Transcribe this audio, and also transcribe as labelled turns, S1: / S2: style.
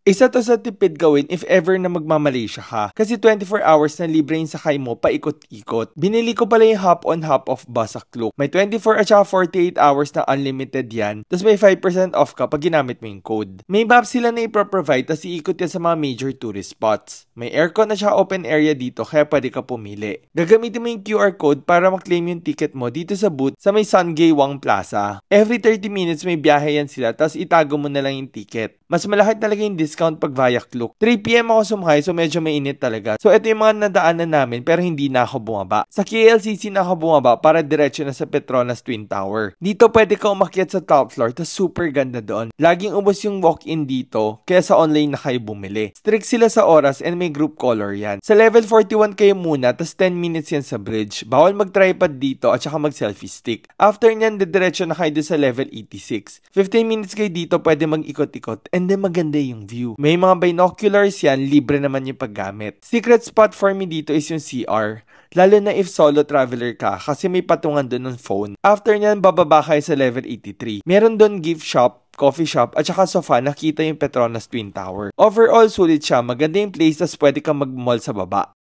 S1: Isa to sa tipid gawin if ever na magmamalaysia ka. Kasi 24 hours na libre yung sakay mo paikot-ikot. Binili ko pala yung hop-on hop-off bus sa Klook. May 24 at saka 48 hours na unlimited yan. Tapos may 5% off ka pag ginamit mo yung code. May map sila na ipro-provide tapos iikot yan sa mga major tourist spots. May aircon at saka open area dito kaya pwede ka pumili. Gagamitin mo yung QR code para mag-claim yung ticket mo dito sa booth sa may Sungaywang Plaza. Every 30 minutes may biyahe yan sila tapos itago mo na lang yung ticket. Mas malaki talaga yung discount pag via Klook. 3 PM ako sumakay so medyo mainit talaga. So ito yung mga nadaanan namin pero hindi na ako bumaba. Sa KLCC na ako bumaba para diretso na sa Petronas Twin Tower. Dito pwede ka umakyat sa top floor tas super ganda doon. Laging ubos yung walk-in dito kaya sa online na kayo bumili. Strict sila sa oras and may group color yan. Sa level 41 kayo muna tas 10 minutes yan sa bridge. Bawal mag-tripod dito at saka mag-selfie stick. After nyan, diretso na kayo doon sa level 86. 15 minutes kayo dito pwede mag-ikot-ikot and then maganda yung view. May mga binoculars yan, libre naman yung paggamit. Secret spot for me dito is yung CR. Lalo na if solo traveler ka kasi may patungan doon ng phone. After nyan, bababa kayo sa level 83. Meron doon gift shop, coffee shop, at saka sofa nakita yung Petronas Twin Tower. Overall, sulit siya. Maganda yung place tas pwede kang mag-mall sa baba.